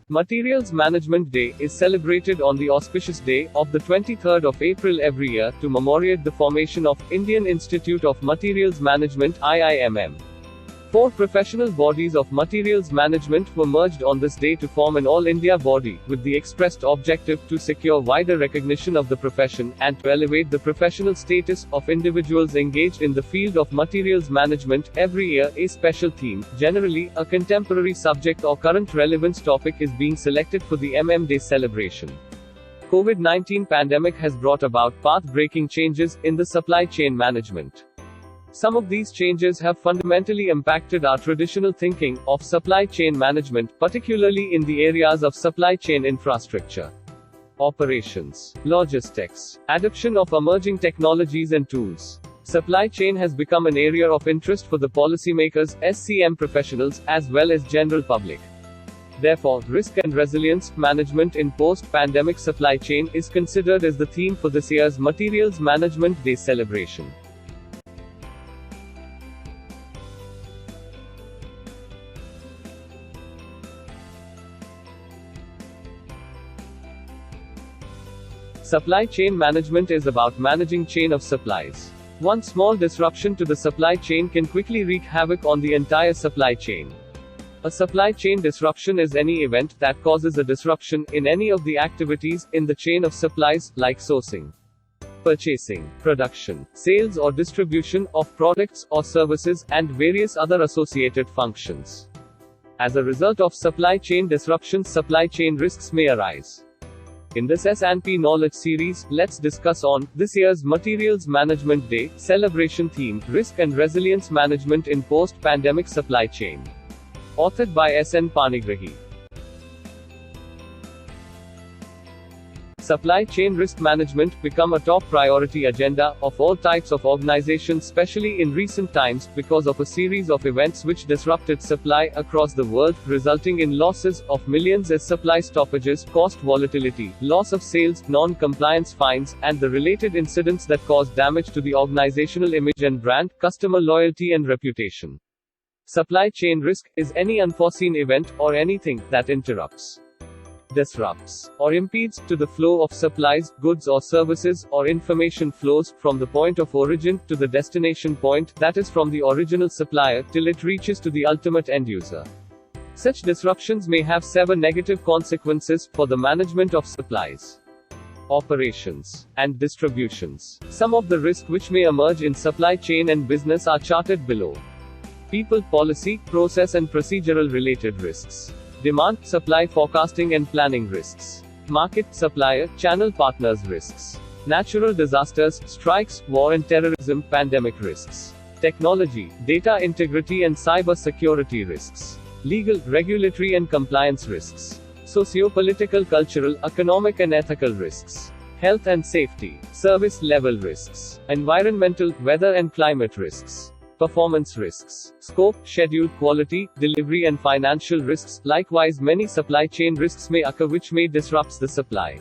Materials Management Day is celebrated on the auspicious day of the 23rd of April every year to commemorate the formation of Indian Institute of Materials Management (IIMM). Four professional bodies of materials management were merged on this day to form an all-India body, with the expressed objective to secure wider recognition of the profession, and to elevate the professional status of individuals engaged in the field of materials management. Every year, a special theme, generally a contemporary subject or current relevance topic, is being selected for the MM Day celebration. COVID-19 pandemic has brought about path-breaking changes in the supply chain management. Some of these changes have fundamentally impacted our traditional thinking of supply chain management, particularly in the areas of supply chain infrastructure, operations, logistics, adoption of emerging technologies and tools. Supply chain has become an area of interest for the policymakers, SCM professionals, as well as general public. Therefore, risk and resilience management in post-pandemic supply chain is considered as the theme for this year's Materials Management Day celebration. Supply chain management is about managing chain of supplies. One small disruption to the supply chain can quickly wreak havoc on the entire supply chain. A supply chain disruption is any event that causes a disruption in any of the activities in the chain of supplies, like sourcing, purchasing, production, sales or distribution of products or services, and various other associated functions. As a result of supply chain disruptions, supply chain risks may arise. In this S&P Knowledge series, let's discuss on this year's Materials Management Day celebration theme, Risk and Resilience Management in Post-Pandemic Supply Chain. Authored by S.N. Panigrahi. Supply chain risk management become a top priority agenda of all types of organizations, especially in recent times, because of a series of events which disrupted supply across the world, resulting in losses of millions as supply stoppages, cost volatility, loss of sales, non-compliance fines, and the related incidents that cause damage to the organizational image and brand, customer loyalty and reputation. Supply chain risk is any unforeseen event or anything that interrupts, disrupts, or impedes to the flow of supplies, goods or services, or information flows from the point of origin to the destination point, that is from the original supplier, till it reaches to the ultimate end user. Such disruptions may have severe negative consequences for the management of supplies, operations, and distributions. Some of the risks which may emerge in supply chain and business are charted below. People, policy, process and procedural related risks. Demand, supply forecasting and planning risks. Market, supplier, channel partners risks. Natural disasters, strikes, war and terrorism, pandemic risks. Technology, data integrity and cyber security risks. Legal, regulatory and compliance risks. Socio-political, cultural, economic and ethical risks. Health and safety, service level risks. Environmental, weather and climate risks. Performance risks, scope, schedule, quality, delivery and financial risks. Likewise, many supply chain risks may occur which may disrupt the supply.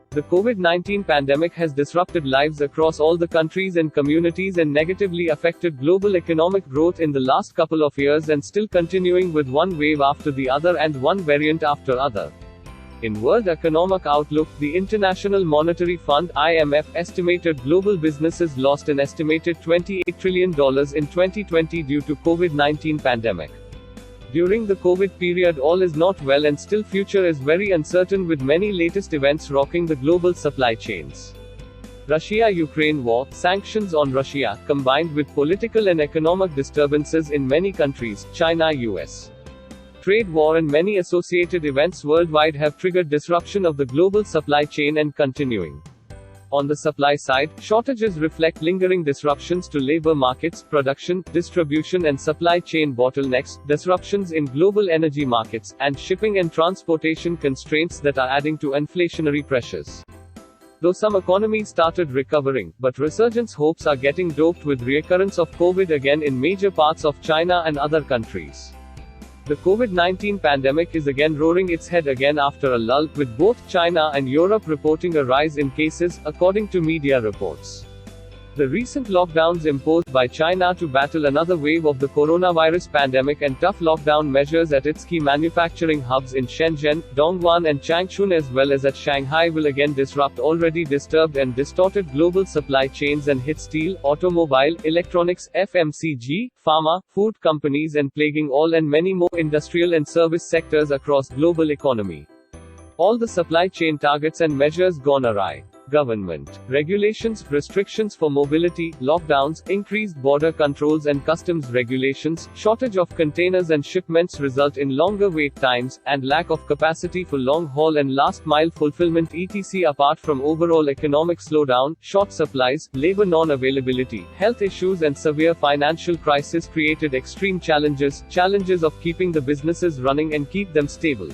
The COVID-19 pandemic has disrupted lives across all the countries and communities and negatively affected global economic growth in the last couple of years, and still continuing with one wave after the other and one variant after other. In World Economic Outlook, the International Monetary Fund (IMF) estimated global businesses lost an estimated $28 trillion in 2020 due to COVID-19 pandemic. During the COVID period, all is not well and still future is very uncertain, with many latest events rocking the global supply chains. Russia-Ukraine war, sanctions on Russia, combined with political and economic disturbances in many countries, China, US. Trade war and many associated events worldwide have triggered disruption of the global supply chain and continuing. On the supply side, shortages reflect lingering disruptions to labor markets, production, distribution and supply chain bottlenecks, disruptions in global energy markets, and shipping and transportation constraints that are adding to inflationary pressures. Though some economies started recovering, but resurgence hopes are getting doped with reoccurrence of COVID again in major parts of China and other countries. The COVID-19 pandemic is again roaring its head again after a lull, with both China and Europe reporting a rise in cases, according to media reports. The recent lockdowns imposed by China to battle another wave of the coronavirus pandemic and tough lockdown measures at its key manufacturing hubs in Shenzhen, Dongguan and Changchun as well as at Shanghai will again disrupt already disturbed and distorted global supply chains and hit steel, automobile, electronics, FMCG, pharma, food companies and plaguing all and many more industrial and service sectors across global economy. All the supply chain targets and measures gone awry. Government regulations, restrictions for mobility, lockdowns, increased border controls and customs regulations, shortage of containers and shipments result in longer wait times, and lack of capacity for long-haul and last-mile fulfillment etc. Apart from overall economic slowdown, short supplies, labor non-availability, health issues and severe financial crisis created extreme challenges of keeping the businesses running and keep them stable.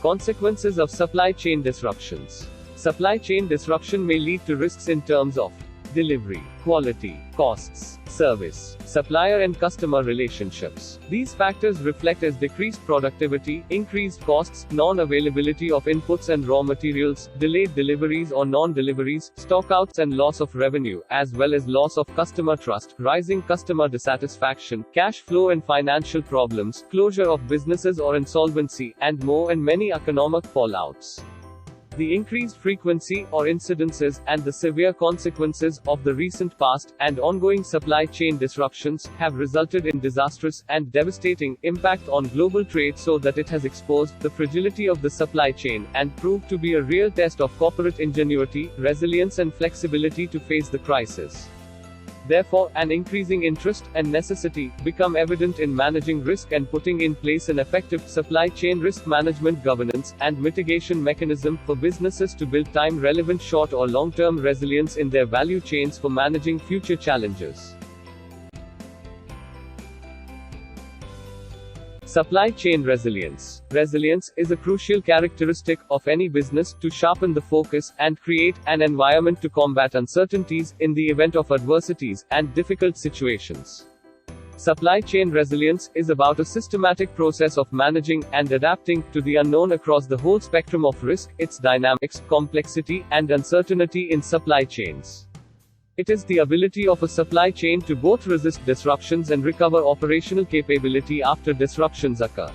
Consequences of supply chain disruptions. Supply chain disruption may lead to risks in terms of delivery, quality, costs, service, supplier and customer relationships. These factors reflect as decreased productivity, increased costs, non-availability of inputs and raw materials, delayed deliveries or non-deliveries, stockouts and loss of revenue, as well as loss of customer trust, rising customer dissatisfaction, cash flow and financial problems, closure of businesses or insolvency, and more and many economic fallouts. The increased frequency, or incidences, and the severe consequences, of the recent past, and ongoing supply chain disruptions, have resulted in disastrous, and devastating, impact on global trade so that it has exposed the fragility of the supply chain, and proved to be a real test of corporate ingenuity, resilience and flexibility to face the crisis. Therefore, an increasing interest and necessity become evident in managing risk and putting in place an effective supply chain risk management governance and mitigation mechanism for businesses to build time-relevant short or long-term resilience in their value chains for managing future challenges. Supply chain resilience. Resilience is a crucial characteristic of any business to sharpen the focus and create an environment to combat uncertainties in the event of adversities and difficult situations. Supply chain resilience is about a systematic process of managing and adapting to the unknown across the whole spectrum of risk, its dynamics, complexity, and uncertainty in supply chains. It is the ability of a supply chain to both resist disruptions and recover operational capability after disruptions occur.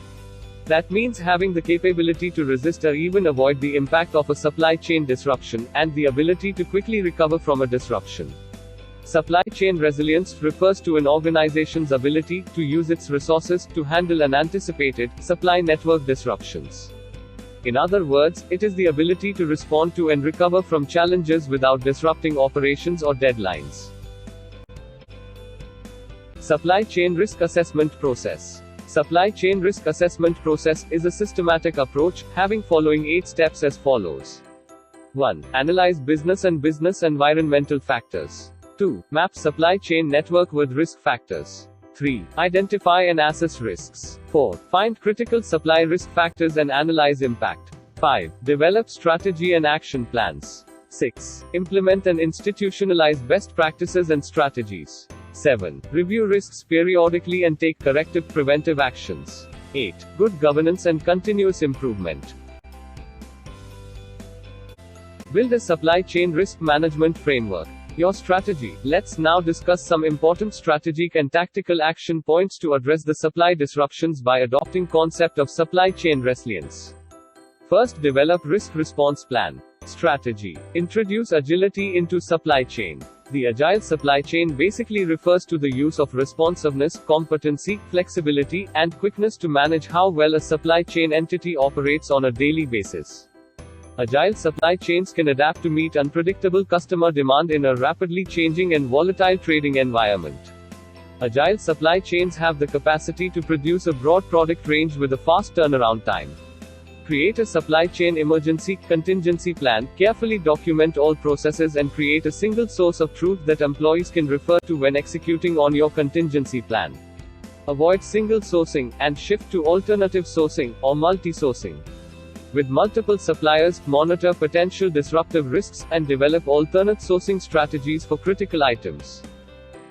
That means having the capability to resist or even avoid the impact of a supply chain disruption, and the ability to quickly recover from a disruption. Supply chain resilience refers to an organization's ability to use its resources to handle unanticipated supply network disruptions. In other words, it is the ability to respond to and recover from challenges without disrupting operations or deadlines. Supply chain risk assessment process. Supply chain risk assessment process is a systematic approach, having following 8 steps as follows. 1. Analyze business and business environmental factors. 2. Map supply chain network with risk factors. 3. Identify and assess risks. 4. Find critical supply risk factors and analyze impact. 5. Develop strategy and action plans. 6. Implement and institutionalize best practices and strategies. 7. Review risks periodically and take corrective preventive actions. 8. Good governance and continuous improvement. Build a supply chain risk management framework. Your strategy. Let's now discuss some important strategic and tactical action points to address the supply disruptions by adopting concept of supply chain resilience. First, develop risk response plan. Strategy. Introduce agility into supply chain. The agile supply chain basically refers to the use of responsiveness, competency, flexibility, and quickness to manage how well a supply chain entity operates on a daily basis. Agile supply chains can adapt to meet unpredictable customer demand in a rapidly changing and volatile trading environment. Agile supply chains have the capacity to produce a broad product range with a fast turnaround time. Create a supply chain emergency contingency plan, carefully document all processes and create a single source of truth that employees can refer to when executing on your contingency plan. Avoid single sourcing, and shift to alternative sourcing, or multi-sourcing. With multiple suppliers, monitor potential disruptive risks, and develop alternate sourcing strategies for critical items.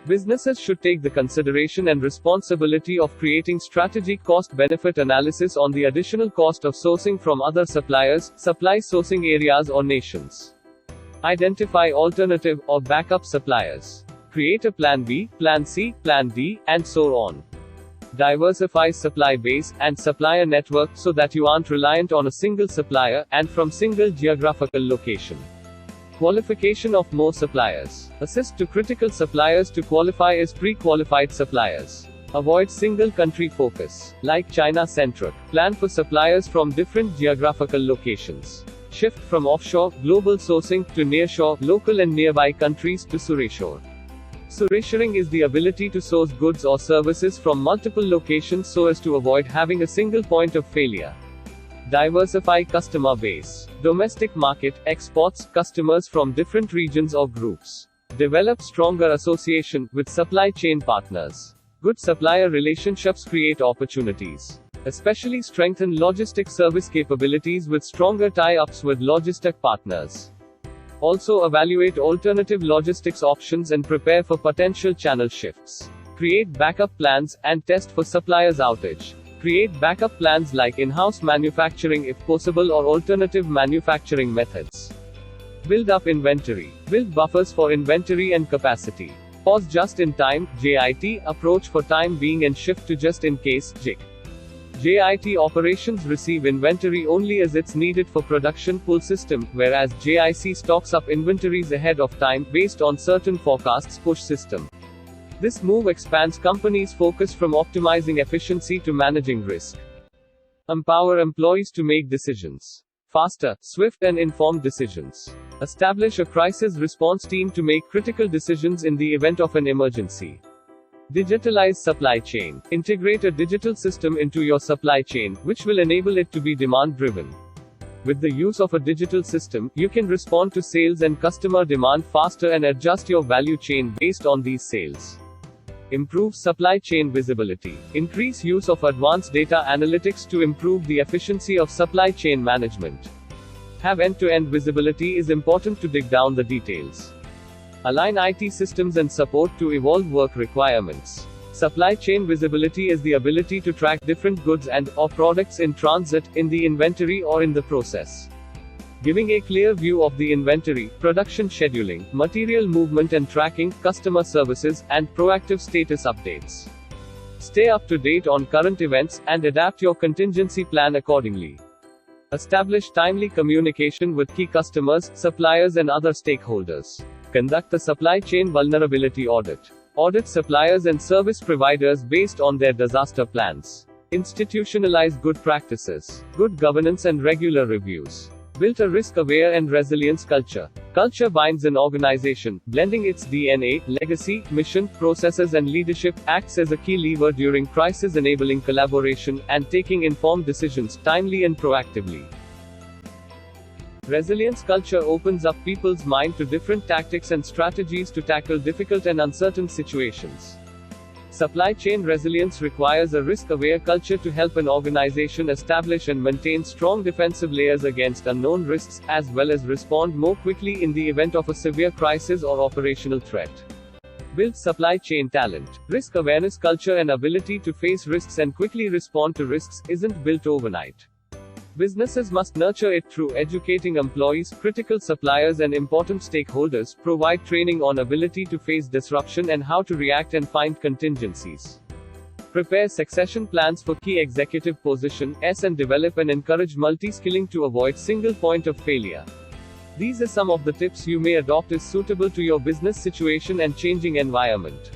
Businesses should take the consideration and responsibility of creating strategic cost-benefit analysis on the additional cost of sourcing from other suppliers, supply sourcing areas or nations. Identify alternative or backup suppliers. Create a plan B, plan C, plan D, and so on. Diversify supply base and supplier network so that you aren't reliant on a single supplier, and from single geographical location. Qualification of more suppliers. Assist to critical suppliers to qualify as pre-qualified suppliers. Avoid single country focus, like China-centric. Plan for suppliers from different geographical locations. Shift from offshore, global sourcing, to nearshore, local and nearby countries, to Sureshore. Sureshoring is the ability to source goods or services from multiple locations so as to avoid having a single point of failure. Diversify customer base. Domestic market, exports, customers from different regions or groups. Develop stronger association with supply chain partners. Good supplier relationships create opportunities. Especially strengthen logistic service capabilities with stronger tie-ups with logistic partners. Also evaluate alternative logistics options and prepare for potential channel shifts. Create backup plans and test for suppliers outage. Create backup plans like in-house manufacturing if possible or alternative manufacturing methods. Build up inventory. Build buffers for inventory and capacity. Pause just-in-time (JIT) approach for time being and shift to just-in-case (JIT). JIT operations receive inventory only as it's needed for production pull system, whereas JIC stocks up inventories ahead of time based on certain forecasts push system. This move expands companies' focus from optimizing efficiency to managing risk. Empower employees to make decisions. Faster, swift and informed decisions. Establish a crisis response team to make critical decisions in the event of an emergency. Digitalize supply chain. Integrate a digital system into your supply chain, which will enable it to be demand-driven. With the use of a digital system, you can respond to sales and customer demand faster and adjust your value chain based on these sales. Improve supply chain visibility. Increase use of advanced data analytics to improve the efficiency of supply chain management. Have end-to-end visibility is important to dig down the details. Align IT systems and support to evolve work requirements. Supply chain visibility is the ability to track different goods and/or products in transit, in the inventory or in the process. Giving a clear view of the inventory, production scheduling, material movement and tracking, customer services, and proactive status updates. Stay up to date on current events, and adapt your contingency plan accordingly. Establish timely communication with key customers, suppliers and other stakeholders. Conduct a supply chain vulnerability audit. Audit suppliers and service providers based on their disaster plans. Institutionalize good practices, good governance and regular reviews. Built a risk-aware and resilience culture. Culture binds an organization, blending its DNA, legacy, mission, processes and leadership, acts as a key lever during crisis, enabling collaboration, and taking informed decisions, timely and proactively. Resilience culture opens up people's mind to different tactics and strategies to tackle difficult and uncertain situations. Supply chain resilience requires a risk-aware culture to help an organization establish and maintain strong defensive layers against unknown risks, as well as respond more quickly in the event of a severe crisis or operational threat. Build supply chain talent. Risk awareness culture and ability to face risks and quickly respond to risks isn't built overnight. Businesses must nurture it through educating employees, critical suppliers and important stakeholders, provide training on ability to face disruption and how to react and find contingencies. Prepare succession plans for key executive positions and develop and encourage multi-skilling to avoid single point of failure. These are some of the tips you may adopt as suitable to your business situation and changing environment.